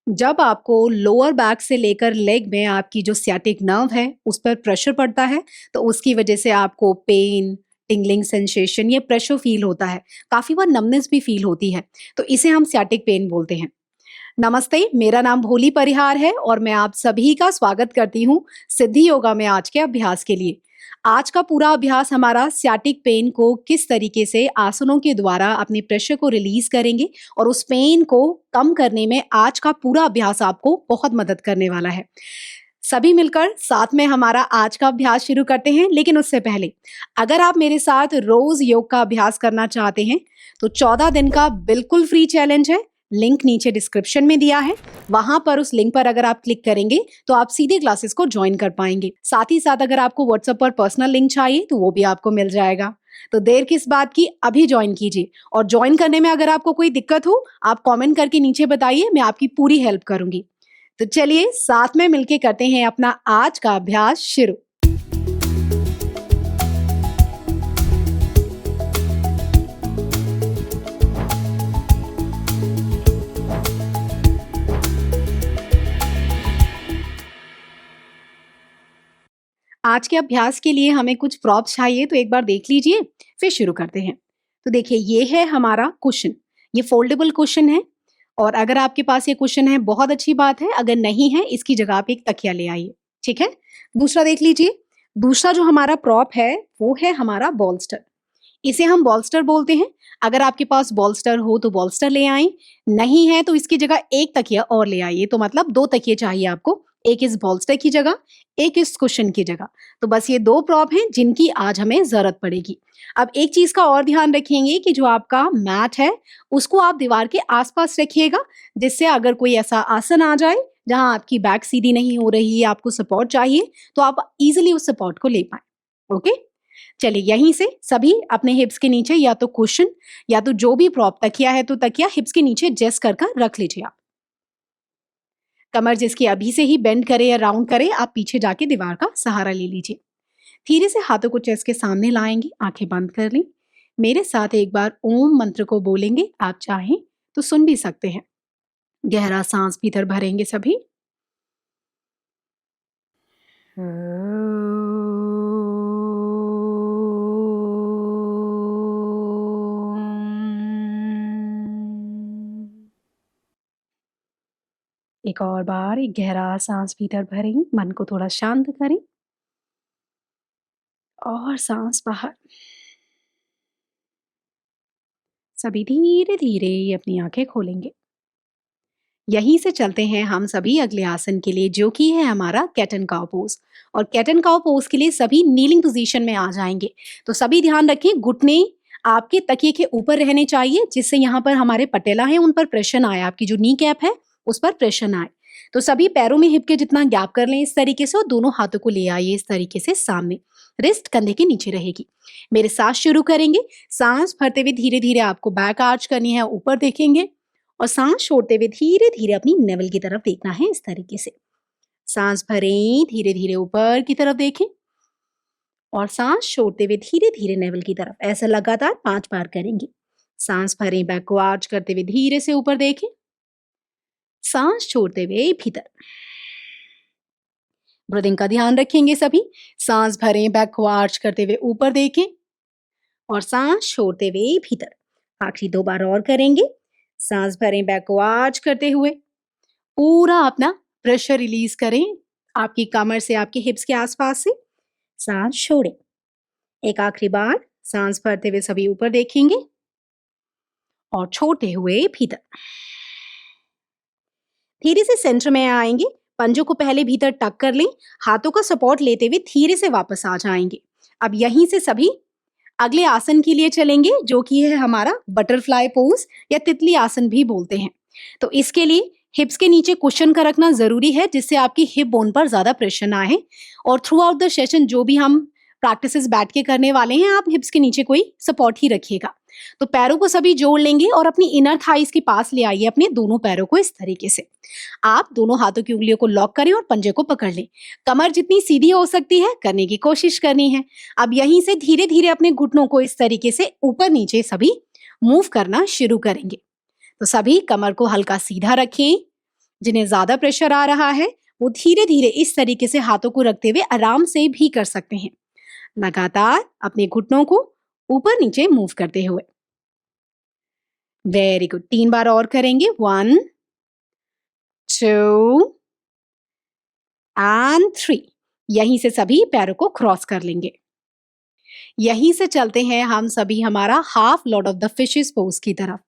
जब आपको lower back से लेकर लेग में आपकी जो सियाटिक नर्व है उस पर प्रेशर पड़ता है तो उसकी वजह से आपको पेन, टिंगलिंग सेंसेशन या प्रेशर फील होता है। काफी बार नमनेस भी फील होती है, तो इसे हम सियाटिक पेन बोलते हैं। नमस्ते, मेरा नाम भोली परिहार है और मैं आप सभी का स्वागत करती हूँ सिद्धि योगा में आज के अभ्यास के लिए। आज का पूरा अभ्यास हमारा सियाटिक पेन को किस तरीके से आसनों के द्वारा अपने प्रेशर को रिलीज करेंगे और उस पेन को कम करने में आज का पूरा अभ्यास आपको बहुत मदद करने वाला है। सभी मिलकर साथ में हमारा आज का अभ्यास शुरू करते हैं, लेकिन उससे पहले अगर आप मेरे साथ रोज योग का अभ्यास करना चाहते हैं तो 14 दिन का बिल्कुल फ्री चैलेंज है। लिंक नीचे डिस्क्रिप्शन में दिया है, वहां पर उस लिंक पर अगर आप क्लिक करेंगे तो आप सीधे क्लासेस को ज्वाइन कर पाएंगे। साथ ही साथ अगर आपको व्हाट्सएप पर पर्सनल लिंक चाहिए तो वो भी आपको मिल जाएगा। तो देर किस बात की, अभी ज्वाइन कीजिए। और ज्वाइन करने में अगर आपको कोई दिक्कत हो आप कमेंट करके नीचे बताइए, मैं आपकी पूरी हेल्प करूंगी। तो चलिए साथ में मिलके करते हैं अपना आज का अभ्यास शुरू। आज के अभ्यास के लिए हमें कुछ प्रॉप्स चाहिए, तो एक बार देख लीजिए फिर शुरू करते हैं। तो देखिए, ये है हमारा कुशन। ये फोल्डेबल कुशन है और अगर आपके पास ये कुशन है बहुत अच्छी बात है, अगर नहीं है इसकी जगह आप एक तकिया ले आइए, ठीक है। दूसरा देख लीजिए, दूसरा जो हमारा प्रॉप है वो है हमारा बॉल्स्टर। इसे हम बॉल्स्टर बोलते हैं। अगर आपके पास बॉल्स्टर हो तो बॉल्स्टर ले आए, नहीं है तो इसकी जगह एक तकिया और ले आइए। तो मतलब 2 तकिए चाहिए आपको, एक इस बॉल्स्टर की जगह, एक इस कुशन की जगह। तो बस ये 2 प्रॉप हैं जिनकी आज हमें जरूरत पड़ेगी। अब एक चीज का और ध्यान रखेंगे कि जो आपका मैट है उसको आप दीवार के आसपास रखिएगा, जिससे अगर कोई ऐसा आसन आ जाए जहां आपकी बैक सीधी नहीं हो रही है, आपको सपोर्ट चाहिए, तो आप इजिली उस सपोर्ट को ले पाए। ओके, चलिए यहीं से सभी अपने हिप्स के नीचे या तो कुशन या तो जो भी प्रॉप, तकिया है तो तकिया हिप्स के नीचे जस्ट कर रख लीजिए। आप कमर जिसकी अभी से ही बेंड करे या राउंड करे, आप पीछे जाके दीवार का सहारा ले लीजिए। धीरे से हाथों को चेस्ट के सामने लाएंगे, आंखें बंद कर लें। मेरे साथ एक बार ओम मंत्र को बोलेंगे, आप चाहें तो सुन भी सकते हैं। गहरा सांस भीतर भरेंगे सभी। एक और बार एक गहरा सांस भीतर भरें, मन को थोड़ा शांत करें और सांस बाहर। सभी धीरे धीरे अपनी आंखें खोलेंगे। यहीं से चलते हैं हम सभी अगले आसन के लिए, जो कि है हमारा कैट एंड काउ पोज। और कैट एंड काउ पोज के लिए सभी नीलिंग पोजीशन में आ जाएंगे। तो सभी ध्यान रखें, घुटने आपके तकिए के ऊपर रहने चाहिए, जिससे यहाँ पर हमारे पटेला है उन पर प्रेशर आए, आपकी जो नी कैप है उस पर प्रेशर आए। तो सभी पैरों में हिप के जितना गैप कर लें इस तरीके से, और दोनों हाथों को ले आइए इस तरीके से सामने। रिस्ट कंधे के नीचे रहेगी। मेरे साथ शुरू करेंगे। सांस भरते हुए धीरे धीरे आपको बैक आर्च करनी है, ऊपर देखेंगे और सांस छोड़ते हुए धीरे धीरे अपनी नेवल की तरफ देखना है इस तरीके से। सांस भरें, धीरे धीरे ऊपर की तरफ देखें और सांस छोड़ते हुए धीरे धीरे नेवल की तरफ। ऐसा लगातार 5 बार करेंगे। सांस भरें, बैक को आर्च करते हुए धीरे से ऊपर देखें, सांस छोड़ते हुए भीतर। ब्रीदिंग का ध्यान रखेंगे सभी। सांस भरें, बैक को आर्च करते हुए ऊपर देखें और सांस छोड़ते हुए भीतर। आखिरी 2 बार और करेंगे। सांस भरें, बैक को आर्च करते हुए, पूरा अपना प्रेशर रिलीज करें आपकी कमर से, आपके हिप्स के आसपास से। सांस छोड़ें। एक आखिरी बार सांस भरते हुए सभी ऊपर देखेंगे और छोड़ते हुए भीतर। धीरे से सेंटर में आएंगे, पंजों को पहले भीतर टक कर लें, हाथों का सपोर्ट लेते हुए धीरे से वापस आ जाएंगे। अब यहीं से सभी अगले आसन के लिए चलेंगे, जो कि है हमारा बटरफ्लाई पोज या तितली आसन भी बोलते हैं। तो इसके लिए हिप्स के नीचे कुशन का रखना जरूरी है, जिससे आपकी हिप बोन पर ज्यादा प्रेशर ना आए। और थ्रू आउट द सेशन जो भी हम प्रैक्टिसेस बैठ के करने वाले हैं, आप हिप्स के नीचे कोई सपोर्ट ही रखिएगा। तो पैरों को सभी जोड़ लेंगे और अपनी इनर थाइस के पास ले आइए अपने दोनों पैरों को इस तरीके से। आप दोनों हाथों की उंगलियों को लॉक करें और पंजे को पकड़ लें। कमर जितनी सीधी हो सकती है करने की कोशिश करनी है। अब यहीं से धीरे धीरे अपने घुटनों को इस तरीके से ऊपर नीचे सभी मूव करना शुरू करेंगे। तो सभी कमर को हल्का सीधा रखें, जिन्हें ज्यादा प्रेशर आ रहा है वो धीरे धीरे इस तरीके से हाथों को रखते हुए आराम से भी कर सकते हैं, लगातार अपने घुटनों को ऊपर नीचे मूव करते हुए। वेरी गुड, 3 बार और करेंगे। 1 2 एंड 3। यहीं से सभी पैरों को क्रॉस कर लेंगे। यहीं से चलते हैं हम सभी हमारा half Lord of the fishes pose की तरफ,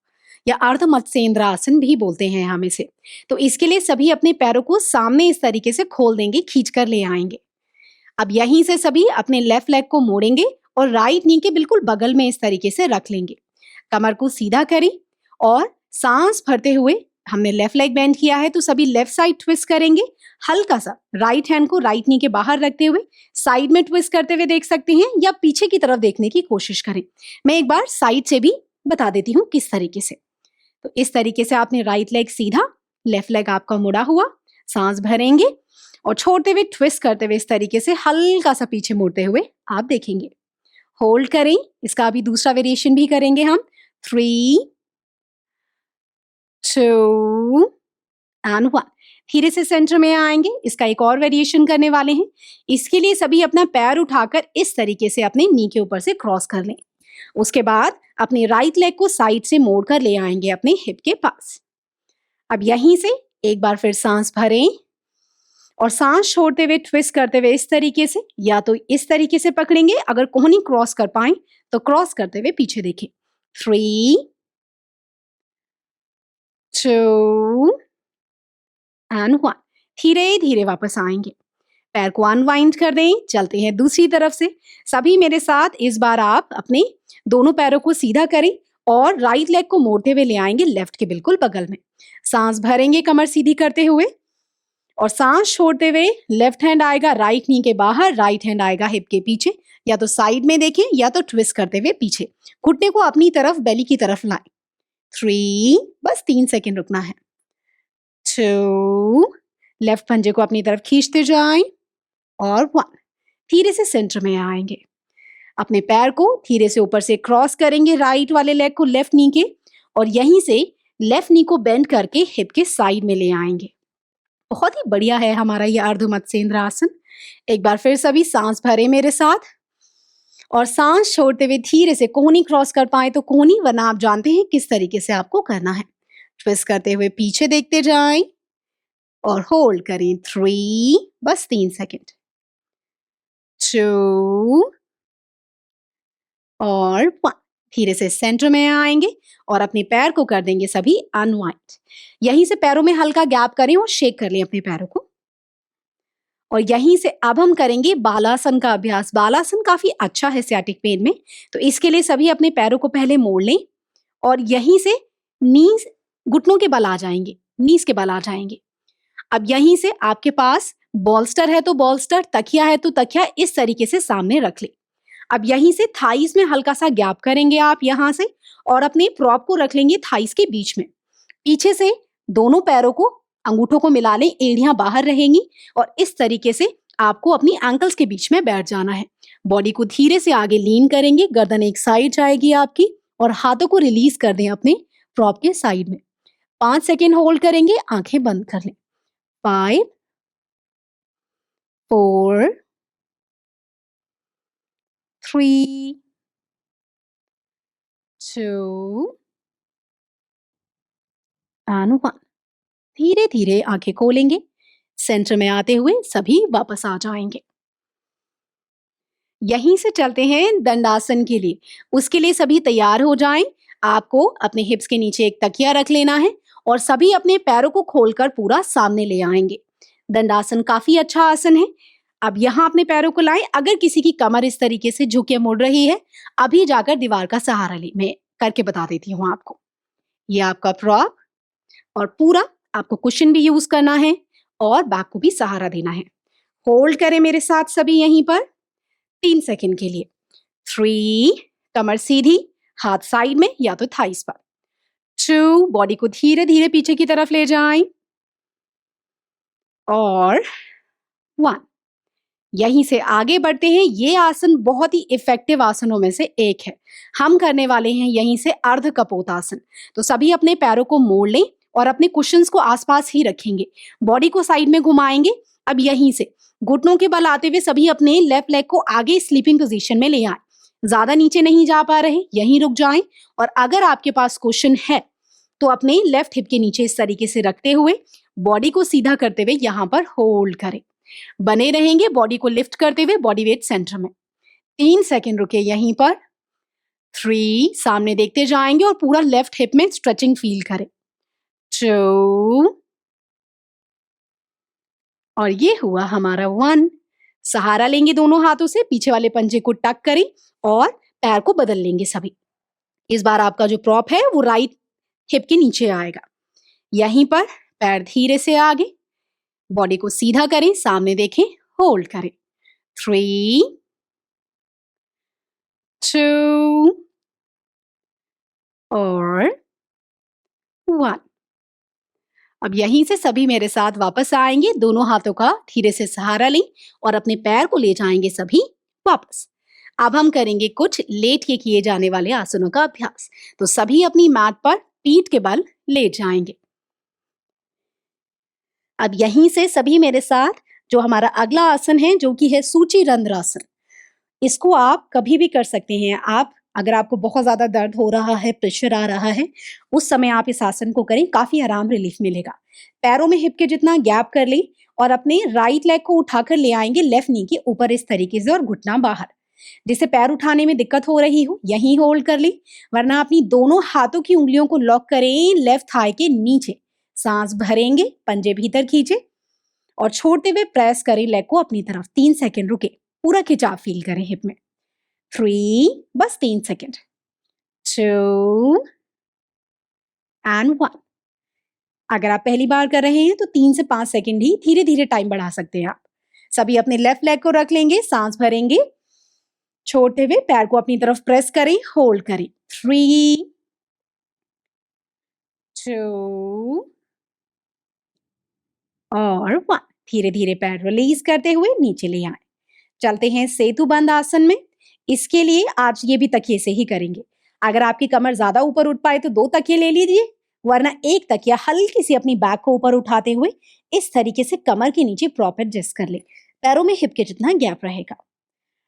या अर्ध मत्स्येंद्र आसन भी बोलते हैं हम इसे। तो इसके लिए सभी अपने पैरों को सामने इस तरीके से खोल देंगे, खींचकर ले आएंगे। अब यहीं से सभी अपने लेफ्ट लेग को मोड़ेंगे और राइट नी के बिल्कुल बगल में इस तरीके से रख लेंगे। कमर को सीधा करें और सांस भरते हुए, हमने लेफ्ट लेग बेंड किया है तो सभी लेफ्ट साइड ट्विस्ट करेंगे। हल्का सा राइट हैंड को राइट नी के बाहर रखते हुए साइड में ट्विस्ट करते हुए देख सकते हैं, या पीछे की तरफ देखने की कोशिश करें। मैं एक बार साइड से भी बता देती हूँ किस तरीके से। तो इस तरीके से आपने राइट लेग सीधा, लेफ्ट लेग आपका मुड़ा हुआ, सांस भरेंगे और छोड़ते हुए ट्विस्ट करते हुए इस तरीके से हल्का सा पीछे मुड़ते हुए आप देखेंगे। होल्ड करें, इसका अभी दूसरा वेरिएशन भी करेंगे हम। 3 2 एंड 1। धीरे से सेंटर में आएंगे, इसका एक और वेरिएशन करने वाले हैं। इसके लिए सभी अपना पैर उठाकर इस तरीके से अपने नी के ऊपर से क्रॉस कर लें। उसके बाद अपने राइट लेग को साइड से मोड़कर ले आएंगे अपने हिप के पास। अब यहीं से एक बार फिर सांस भरें और सांस छोड़ते हुए ट्विस्ट करते हुए इस तरीके से, या तो इस तरीके से पकड़ेंगे, अगर कोहनी क्रॉस कर पाए तो क्रॉस करते हुए पीछे देखें। 3 2 एंड 1। धीरे धीरे वापस आएंगे, पैर को अनवाइंड कर दें। चलते हैं दूसरी तरफ से। सभी मेरे साथ इस बार आप अपने दोनों पैरों को सीधा करें और राइट लेग को मोड़ते हुए ले आएंगे लेफ्ट के बिल्कुल बगल में। सांस भरेंगे कमर सीधी करते हुए और सांस छोड़ते हुए लेफ्ट हैंड आएगा राइट नी के बाहर, राइट हैंड आएगा हिप के पीछे, या तो साइड में देखें या तो ट्विस्ट करते हुए पीछे। घुटने को अपनी तरफ, बेली की तरफ लाएं। 3, बस 3 सेकेंड रुकना है। 2, लेफ्ट पंजे को अपनी तरफ खींचते जाएं और 1। धीरे से सेंटर में आएंगे, अपने पैर को धीरे से ऊपर से क्रॉस करेंगे, राइट वाले लेग को लेफ्ट नी के, और यहीं से लेफ्ट नी को बेंड करके हिप के साइड में ले आएंगे। बहुत ही बढ़िया है हमारा ये अर्ध मत्स्येंद्र आसन। एक बार फिर सभी सांस भरे मेरे साथ और सांस छोड़ते हुए धीरे से कोहनी क्रॉस कर पाए तो कोहनी, वरना आप जानते हैं किस तरीके से आपको करना है। ट्विस्ट करते हुए पीछे देखते जाएं और होल्ड करें। 3, बस 3 सेकेंड। 2 और 1। धीरे से सेंटर में आएंगे और अपने पैर को कर देंगे सभी अनवाइंड। यहीं से पैरों में हल्का गैप करें और शेक कर लें अपने पैरों को। और यहीं से अब हम करेंगे बालासन का अभ्यास। बालासन काफी अच्छा है सियाटिक पेन में, तो इसके लिए सभी अपने पैरों को पहले मोड़ लें और यहीं से नीज, घुटनों के बल आ जाएंगे, नीज के बल आ जाएंगे। अब यहीं से आपके पास बॉल्स्टर है तो बॉल्स्टर, तकिया है तो तकिया, इस तरीके से सामने रख ले। अब यहीं से थाइस में हल्का सा गैप करेंगे आप यहां से और अपने प्रॉप को रख लेंगे थाइस के बीच में। पीछे से दोनों पैरों को, अंगूठों को मिला लें, एड़ियां बाहर रहेंगी और इस तरीके से आपको अपनी एंकल्स के बीच में बैठ जाना है। बॉडी को धीरे से आगे लीन करेंगे, गर्दन एक साइड जाएगी आपकी और हाथों को रिलीज कर दें अपने प्रॉप के साइड में। 5 सेकेंड होल्ड करेंगे, आंखें बंद कर लें। 5 4 3 2 एंड 1। धीरे धीरे आंखें खोलेंगे, सेंटर में आते हुए सभी वापस आ जाएंगे। यहीं से चलते हैं दंडासन के लिए। उसके लिए सभी तैयार हो जाएं। आपको अपने हिप्स के नीचे एक तकिया रख लेना है और सभी अपने पैरों को खोलकर पूरा सामने ले आएंगे। दंडासन काफी अच्छा आसन है। अब यहाँ अपने पैरों को लाएं। अगर किसी की कमर इस तरीके से झुक के मुड़ रही है, अभी जाकर दीवार का सहारा ले। मैं करके बता देती हूँ आपको। ये आपका प्रॉप और पूरा आपको कुशन भी यूज करना है और बैक को भी सहारा देना है। होल्ड करें मेरे साथ सभी यहीं पर 3 सेकेंड के लिए। 3, कमर सीधी, हाथ साइड में या तो थाइस पर। 2, बॉडी को धीरे धीरे पीछे की तरफ ले जाएं और 1। यहीं से आगे बढ़ते हैं। ये आसन बहुत ही इफेक्टिव आसनों में से एक है। हम करने वाले हैं यहीं से अर्ध कपोतासन। तो सभी अपने पैरों को मोड़ लें और अपने कुशन्स को आसपास ही रखेंगे। बॉडी को साइड में घुमाएंगे। अब यहीं से घुटनों के बल आते हुए सभी अपने लेफ्ट लेग को आगे स्लीपिंग पोजीशन में ले आए। ज्यादा नीचे नहीं जा पा रहे, यहीं रुक जाएं। और अगर आपके पास कुशन है तो अपने लेफ्ट हिप के नीचे इस तरीके से रखते हुए बॉडी को सीधा करते हुए यहाँ पर होल्ड करें। बने रहेंगे बॉडी को लिफ्ट करते हुए, बॉडी वेट सेंटर में। 3 सेकेंड रुके यहीं पर। 3, सामने देखते जाएंगे और पूरा लेफ्ट हिप में स्ट्रेचिंग फील करें। 2 और ये हुआ हमारा 1। सहारा लेंगे दोनों हाथों से, पीछे वाले पंजे को टक करें और पैर को बदल लेंगे सभी। इस बार आपका जो प्रॉप है वो राइट हिप के नीचे आएगा। यहीं पर पैर धीरे से आगे, बॉडी को सीधा करें, सामने देखें, होल्ड करें। 3 2 और 1। अब यहीं से सभी मेरे साथ वापस आएंगे। दोनों हाथों का धीरे से सहारा लें और अपने पैर को ले जाएंगे सभी वापस। अब हम करेंगे कुछ लेट के किए जाने वाले आसनों का अभ्यास। तो सभी अपनी मैट पर पीठ के बल लेट जाएंगे। अब यहीं से सभी मेरे साथ जो हमारा अगला आसन है, जो कि है सूची रंध्र आसन, इसको आप कभी भी कर सकते हैं। आप अगर आपको बहुत ज्यादा दर्द हो रहा है, प्रेशर आ रहा है, उस समय आप इस आसन को करें, काफी आराम रिलीफ मिलेगा। पैरों में हिप के जितना गैप कर लें और अपने राइट लेग को उठाकर ले आएंगे लेफ्ट नी के ऊपर इस तरीके से और घुटना बाहर। जिसे पैर उठाने में दिक्कत हो रही हो यहीं होल्ड कर ले, वरना अपनी दोनों हाथों की उंगलियों को लॉक करें लेफ्ट थाई के नीचे। सांस भरेंगे, पंजे भीतर खींचे और छोड़ते हुए प्रेस करें लेग को अपनी तरफ। 3 सेकेंड रुके, पूरा खिंचाव फील करें हिप में। 3, बस 3 सेकेंड। 2 and 1। अगर आप पहली बार कर रहे हैं तो 3 से 5 सेकेंड ही, धीरे धीरे टाइम बढ़ा सकते हैं आप। सभी अपने लेफ्ट लेग को रख लेंगे, सांस भरेंगे, छोड़ते हुए पैर को अपनी तरफ प्रेस करें, होल्ड करें। 3 2 और 1। धीरे धीरे पैर रिलीज करते हुए नीचे ले आए। चलते हैं सेतु बंद आसन में। इसके लिए आज ये भी तकिए से ही करेंगे। अगर आपकी कमर ज्यादा ऊपर उठ पाए तो 2 तकिए ले लीजिए, वरना एक तकिया हल्की सी अपनी बैक को ऊपर उठाते हुए इस तरीके से कमर के नीचे प्रॉपर एडजस्ट कर ले। पैरों में हिप के जितना गैप रहेगा।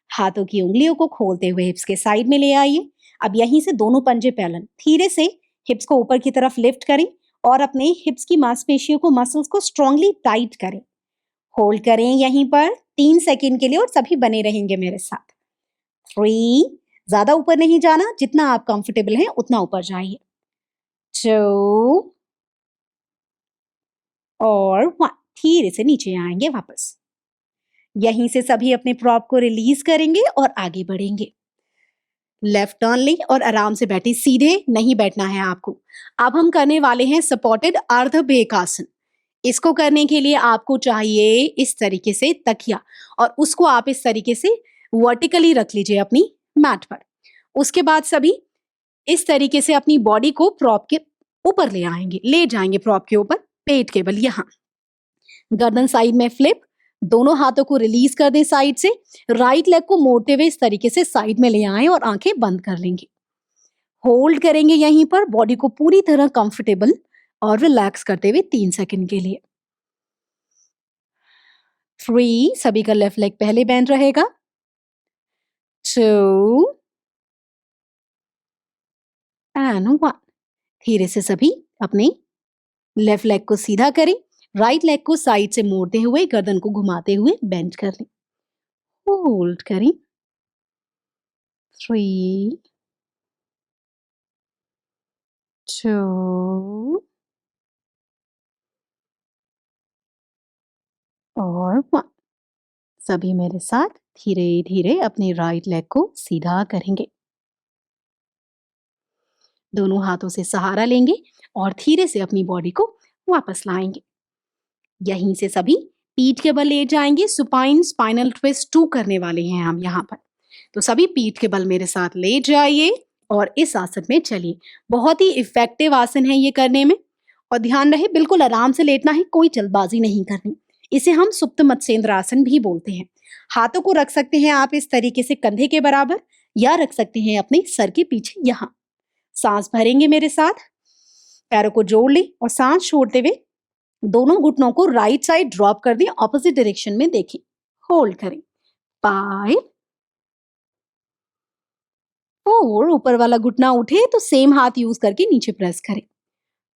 हाथों की उंगलियों को खोलते हुए हिप्स के साइड में ले आइए। अब यहीं से दोनों पंजे फैलन धीरे से हिप्स को ऊपर की तरफ लिफ्ट करें और अपने हिप्स की मांसपेशियों को, मसल्स को स्ट्रांगली टाइट करें। होल्ड करें यहीं पर 3 सेकेंड के लिए और सभी बने रहेंगे मेरे साथ। 3, ज्यादा ऊपर नहीं जाना, जितना आप कंफर्टेबल हैं उतना ऊपर जाइए। 2 और 1। धीरे से नीचे आएंगे वापस। यहीं से सभी अपने प्रॉप को रिलीज करेंगे और आगे बढ़ेंगे। लेफ्ट टर्न लें और आराम से बैठे, सीधे नहीं बैठना है आपको। अब हम करने वाले हैं सपोर्टेड अर्ध बेकासन। इसको करने के लिए आपको चाहिए इस तरीके से तकिया, और उसको आप इस तरीके से वर्टिकली रख लीजिए अपनी मैट पर। उसके बाद सभी इस तरीके से अपनी बॉडी को प्रॉप के ऊपर ले आएंगे, ले जाएंगे प्रॉप के ऊपर, पेट के बल यहाँ। गर्दन साइड में फ्लिप, दोनों हाथों को रिलीज कर दें साइड से। राइट लेग को मोड़ते हुए इस तरीके से साइड में ले आएं और आंखें बंद कर लेंगे। होल्ड करेंगे यहीं पर, बॉडी को पूरी तरह कंफर्टेबल और रिलैक्स करते हुए 3 सेकंड के लिए। 3, सभी का लेफ्ट लेग पहले बेंड रहेगा। 2 and 1। धीरे से सभी अपने लेफ्ट लेग को सीधा करें, राइट लेग को साइड से मोड़ते हुए गर्दन को घुमाते हुए बेंड कर लें। होल्ड करें। 3 2 और 1। सभी मेरे साथ धीरे धीरे अपने राइट लेग को सीधा करेंगे। दोनों हाथों से सहारा लेंगे और धीरे से अपनी बॉडी को वापस लाएंगे। यहीं से सभी पीठ के बल ले जाएंगे। सुपाइन स्पाइनल ट्विस्ट 2 करने वाले हैं हम यहाँ पर। तो सभी पीठ के बल मेरे साथ ले जाइए और इस आसन में चलिए। बहुत ही इफेक्टिव आसन है ये करने में, और ध्यान रहे बिल्कुल आराम से लेटना है, कोई जल्दबाजी नहीं करनी। इसे हम सुप्त मत्स्येंद्र आसन भी बोलते हैं। हाथों को रख सकते हैं आप इस तरीके से कंधे के बराबर, या रख सकते हैं अपने सर के पीछे यहाँ। सांस भरेंगे मेरे साथ। पैरों को जोड़ लें और सांस छोड़ते हुए दोनों घुटनों को राइट साइड ड्रॉप कर दें, ऑपोजिट डायरेक्शन में देखें। होल्ड करें। 5 4, ऊपर वाला घुटना उठे तो सेम हाथ यूज करके नीचे प्रेस करें।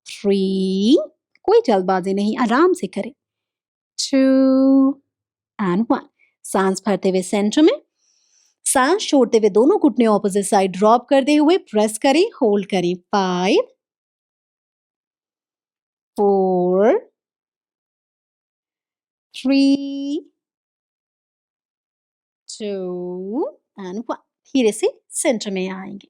3, कोई जल्दबाजी नहीं, आराम से करें। 2 एंड 1, सांस भरते हुए सेंटर में, सांस छोड़ते हुए दोनों घुटने ऑपोजिट साइड ड्रॉप करते हुए प्रेस करें, होल्ड करें। 5 4 3 2 एंड 1, धीरे से सेंटर में आएंगे।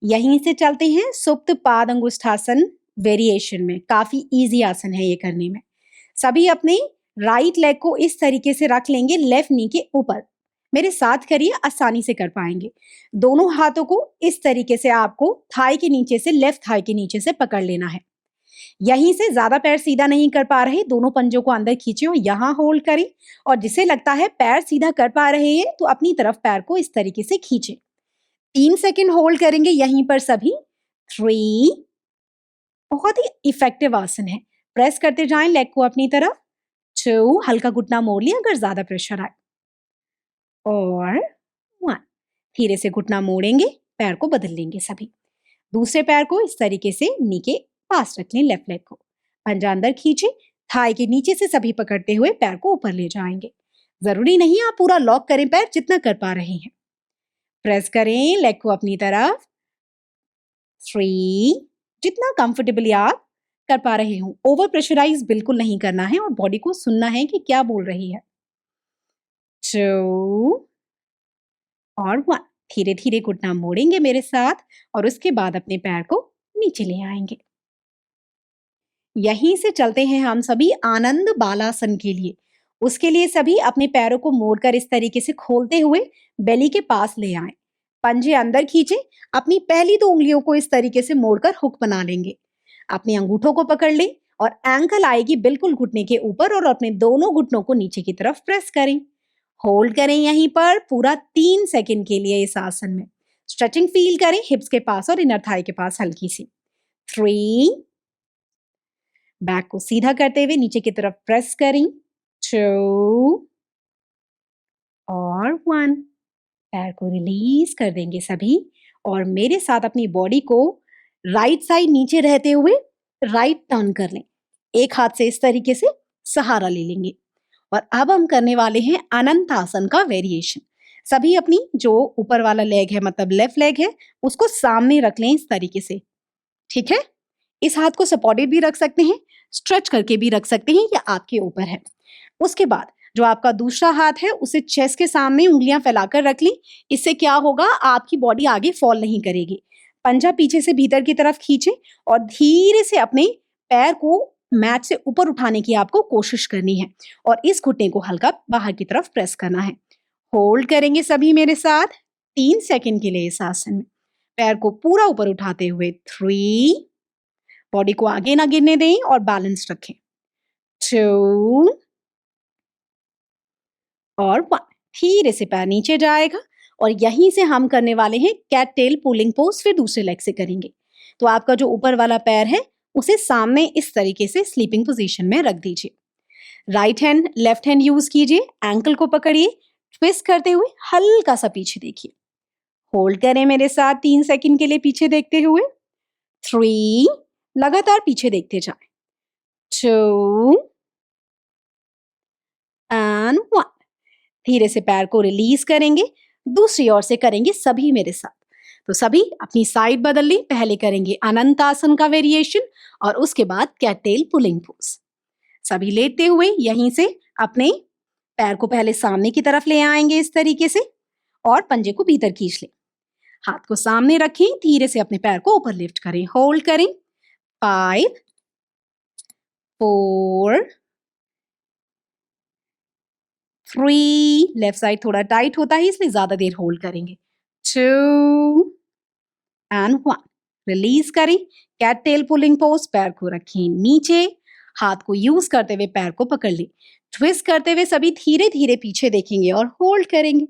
यहीं से चलते हैं सुप्त पाद अंगुष्ठासन वेरिएशन में। काफी इजी आसन है ये करने में। सभी अपने राइट लेग को इस तरीके से रख लेंगे लेफ्ट नी के ऊपर। मेरे साथ करिए, आसानी से कर पाएंगे। दोनों हाथों को इस तरीके से आपको थाई के नीचे से, लेफ्ट थाई के नीचे से पकड़ लेना है। यहीं से ज्यादा पैर सीधा नहीं कर पा रहे, दोनों पंजों को अंदर खींचे और यहाँ होल्ड करें। और जिसे लगता है पैर सीधा कर पा रहे हैं तो अपनी तरफ पैर को इस तरीके से खींचे। 3 सेकेंड होल्ड करेंगे यहीं पर सभी। 3, बहुत ही इफेक्टिव आसन है। प्रेस करते जाएं लेग को अपनी तरफ। 2, हल्का घुटना मोड़ लिया अगर ज्यादा प्रेशर आए। और 1, धीरे से घुटना मोड़ेंगे, पैर को बदल लेंगे सभी। दूसरे पैर को इस तरीके से नी के पास रख लें, लेफ्ट लेग को पंजा अंदर खींचे, थाई के नीचे से सभी पकड़ते हुए पैर को ऊपर ले जाएंगे। जरूरी नहीं आप पूरा लॉक करें पैर, जितना कर पा रहे हैं। प्रेस करें लेग को अपनी तरफ। 3, जितना कंफर्टेबली आप कर पा रहे हो। ओवर प्रेशराइज बिल्कुल नहीं करना है और बॉडी को सुनना है कि क्या बोल रही है। 2 और 1, धीरे धीरे घुटना मोड़ेंगे मेरे साथ और उसके बाद अपने पैर को नीचे ले आएंगे। यहीं से चलते हैं हम सभी आनंद बालासन के लिए। उसके लिए सभी अपने पैरों को मोड़कर इस तरीके से खोलते हुए बेली के पास ले आए। पंजे अंदर खींचे, अपनी पहली 2 उंगलियों को इस तरीके से मोड़कर हुक बना लेंगे। अपने अंगूठों को पकड़ लें और एंकल आएगी बिल्कुल घुटने के ऊपर और अपने दोनों घुटनों को नीचे की तरफ प्रेस करें। होल्ड करें यहीं पर पूरा 3 सेकंड के लिए इस आसन में। स्ट्रेचिंग फील करें हिप्स के पास और इनर थाई के पास हल्की सी। 3, बैक को सीधा करते हुए नीचे की तरफ प्रेस करें। 2 और 1, पैर को रिलीज कर देंगे सभी और मेरे साथ अपनी बॉडी को राइट साइड नीचे रहते हुए राइट टर्न कर लें। एक हाथ से इस तरीके से सहारा ले लेंगे और अब हम करने वाले हैं अनंत आसन का वेरिएशन। सभी अपनी जो ऊपर वाला लेग है, मतलब लेफ्ट लेग है, उसको सामने रख लें इस तरीके से। ठीक है, इस हाथ को सपोर्टेड भी रख सकते हैं, स्ट्रेच करके भी रख सकते हैं, या आपके ऊपर है। उसके बाद जो आपका दूसरा हाथ है उसे चेस्ट के सामने उंगलियां फैलाकर रख ली। इससे क्या होगा, आपकी बॉडी आगे फॉल नहीं करेगी। पंजा पीछे से भीतर की तरफ खींचे और धीरे से अपने पैर को मैट से ऊपर उठाने की आपको कोशिश करनी है और इस घुटने को हल्का बाहर की तरफ प्रेस करना है। होल्ड करेंगे सभी मेरे साथ 3 सेकंड के लिए इस आसन में। पैर को पूरा ऊपर उठाते हुए 3, बॉडी को आगे ना गिरने दें और बैलेंस रखें। 2 और 1, धीरे से पैर नीचे जाएगा और यहीं से हम करने वाले हैं कैट टेल पुलिंग पोज। फिर दूसरे लेग से करेंगे। तो आपका जो ऊपर वाला पैर है उसे सामने इस तरीके से स्लीपिंग पोजीशन में रख दीजिए। Right hand left hand use कीजिए, एंकल को पकड़िए, ट्विस्ट करते हुए हल्का सा पीछे देखिए। होल्ड करें मेरे साथ 3 सेकंड के लिए पीछे देखते हुए। 3, लगातार पीछे देखते जाएं। 2 एंड 1, धीरे से पैर को रिलीज करेंगे, दूसरी ओर से करेंगे सभी मेरे साथ। तो सभी अपनी साइड बदल लें। पहले करेंगे अनंत आसन का वेरिएशन और उसके बाद कैट टेल पुलिंग पोज। सभी लेटते हुए यहीं से अपने पैर को पहले सामने की तरफ ले आएंगे इस तरीके से और पंजे को भीतर खींच लें। हाथ को सामने रखें, धीरे से अपने पैर को ऊपर लिफ्ट करें। होल्ड करें। 5 4 3, लेफ्ट साइड थोड़ा टाइट होता है इसलिए ज्यादा देर होल्ड करेंगे। 2 एंड 1, रिलीज करें। Cat tail pulling pose. पैर को रखें नीचे, हाथ को यूज करते हुए पैर को पकड़ लें। ट्विस्ट करते हुए सभी धीरे धीरे पीछे देखेंगे और होल्ड करेंगे।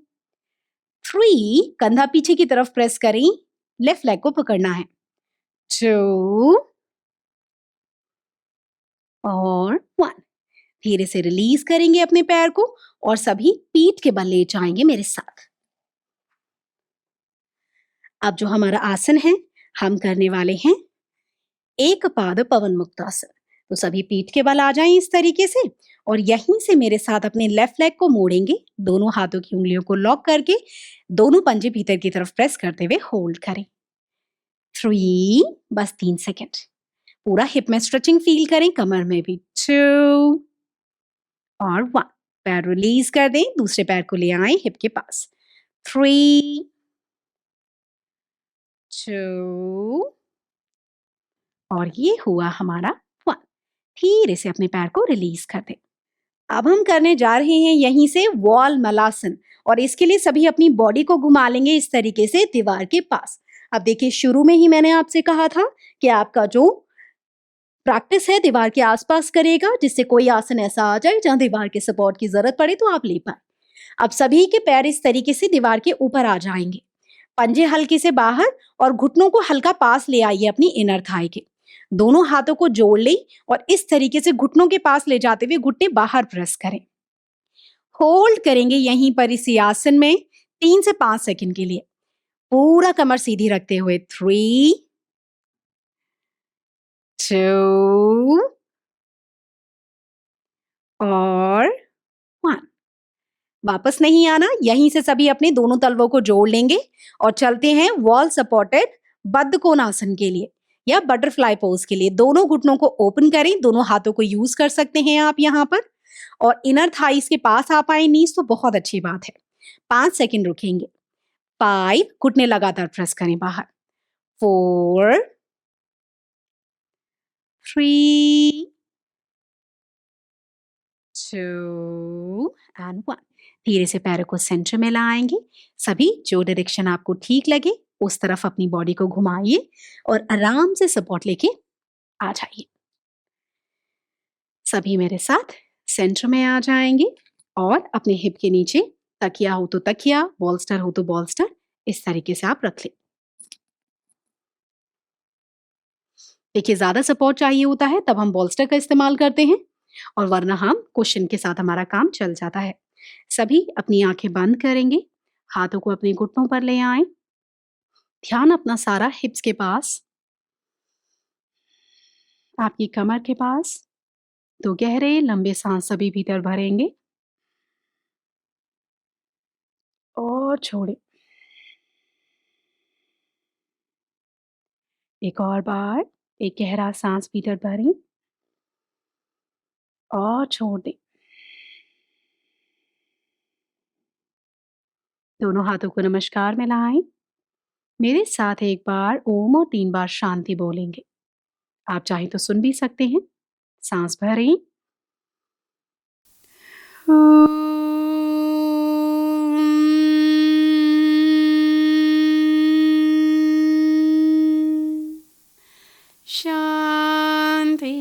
3, कंधा पीछे की तरफ प्रेस करें, लेफ्ट लेग को पकड़ना है। 2 और 1। धीरे से रिलीज करेंगे अपने पैर को और सभी पीठ के बल ले जाएंगे मेरे साथ। अब जो हमारा आसन है, हम करने वाले हैं एक पाद पवन मुक्तासन। तो सभी पीठ के बल आ जाएं इस तरीके से और यहीं से मेरे साथ अपने लेफ्ट लेग को मोड़ेंगे। दोनों हाथों की उंगलियों को लॉक करके दोनों पंजे भीतर की तरफ प्रेस करते हुए होल्ड करें। 3, बस 3 सेकेंड। पूरा हिप में स्ट्रेचिंग फील करें, कमर में भी। 2 और 1। पैर रिलीज कर दें, दूसरे पैर को ले आए हिप के पास। 3, 2 और ये हुआ हमारा 1। धीरे से अपने पैर को रिलीज कर दें। अब हम करने जा रहे हैं यहीं से वॉल मलासन और इसके लिए सभी अपनी बॉडी को घुमा लेंगे इस तरीके से दीवार के पास। अब देखिए, शुरू में ही मैंने आपसे कहा था कि आपका जो प्रैक्टिस है दीवार के आसपास करेगा, जिससे कोई आसन ऐसा आ जाए जहां दीवार के सपोर्ट की जरूरत पड़े तो आप ले पाए। अब सभी के पैर इस तरीके से दीवार के ऊपर आ जाएंगे, पंजे हल्के से बाहर और घुटनों को हल्का पास ले आइए अपनी इनर थाई के। दोनों हाथों को जोड़ लें और इस तरीके से घुटनों के पास ले जाते हुए घुटने बाहर प्रेस करें। होल्ड करेंगे यहीं पर इसी आसन में 3 से 5 सेकंड के लिए, पूरा कमर सीधी रखते हुए। 3, 2 और 1। वापस नहीं आना, यहीं से सभी अपने दोनों तलवों को जोड़ लेंगे और चलते हैं वॉल सपोर्टेड बद्ध कोणासन के लिए या बटरफ्लाई पोज के लिए। दोनों घुटनों को ओपन करें, दोनों हाथों को यूज कर सकते हैं आप यहाँ पर, और इनर थाइस के पास आ पाए नीज तो बहुत अच्छी बात है। 5 सेकंड रुकेंगे। 5, घुटने लगातार प्रेस करें बाहर। 4, 3, 2 and 1। धीरे से पैरों को सेंटर में लाएंगे। सभी जो डायरेक्शन आपको ठीक लगे उस तरफ अपनी बॉडी को घुमाइए और आराम से सपोर्ट लेके आ जाइए। सभी मेरे साथ सेंटर में आ जाएंगे और अपने हिप के नीचे तकिया हो तो तकिया, बॉल्स्टर हो तो बॉल्स्टर, इस तरीके से आप रख लें। देखिए, ज्यादा सपोर्ट चाहिए होता है तब हम बॉल्स्टर का इस्तेमाल करते हैं और वरना हम कुशन के साथ हमारा काम चल जाता है। सभी अपनी आंखें बंद करेंगे, हाथों को अपने घुटनों पर ले आए, ध्यान अपना सारा हिप्स के पास, आपकी कमर के पास। तो गहरे लंबे सांस सभी भीतर भरेंगे और छोड़े। एक और बार, एक गहरा सांस भीतर भरें और छोड़ दें। दोनों हाथों को नमस्कार में लाएं। मेरे साथ एक बार ओम और 3 बार शांति बोलेंगे। आप चाहें तो सुन भी सकते हैं। सांस भरें। शांति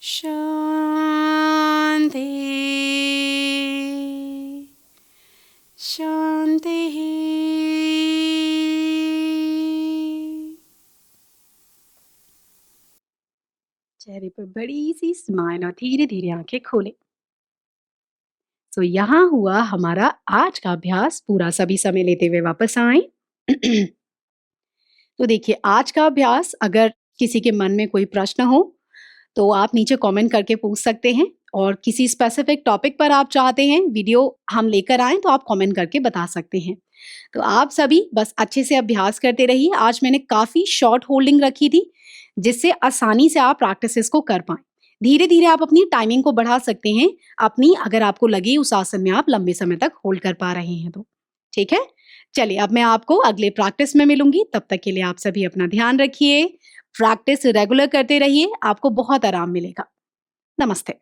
शांति शांति। चेहरे पर बड़ी सी स्माइल और धीरे धीरे आंखें खोलें। तो यहाँ हुआ हमारा आज का अभ्यास पूरा। सभी समय लेते हुए वापस आए। तो देखिए, आज का अभ्यास अगर किसी के मन में कोई प्रश्न हो तो आप नीचे कमेंट करके पूछ सकते हैं, और किसी स्पेसिफिक टॉपिक पर आप चाहते हैं वीडियो हम लेकर आएं तो आप कमेंट करके बता सकते हैं। तो आप सभी बस अच्छे से अभ्यास करते रहिए। आज मैंने काफी शॉर्ट होल्डिंग रखी थी जिससे आसानी से आप प्रैक्टिसेस को कर पाएं। धीरे धीरे आप अपनी टाइमिंग को बढ़ा सकते हैं अपनी, अगर आपको लगे उस आसन में आप लंबे समय तक होल्ड कर पा रहे हैं तो। ठीक है, चलिए अब मैं आपको अगले प्रैक्टिस में मिलूंगी। तब तक के लिए आप सभी अपना ध्यान रखिए, प्रैक्टिस रेगुलर करते रहिए, आपको बहुत आराम मिलेगा। नमस्ते।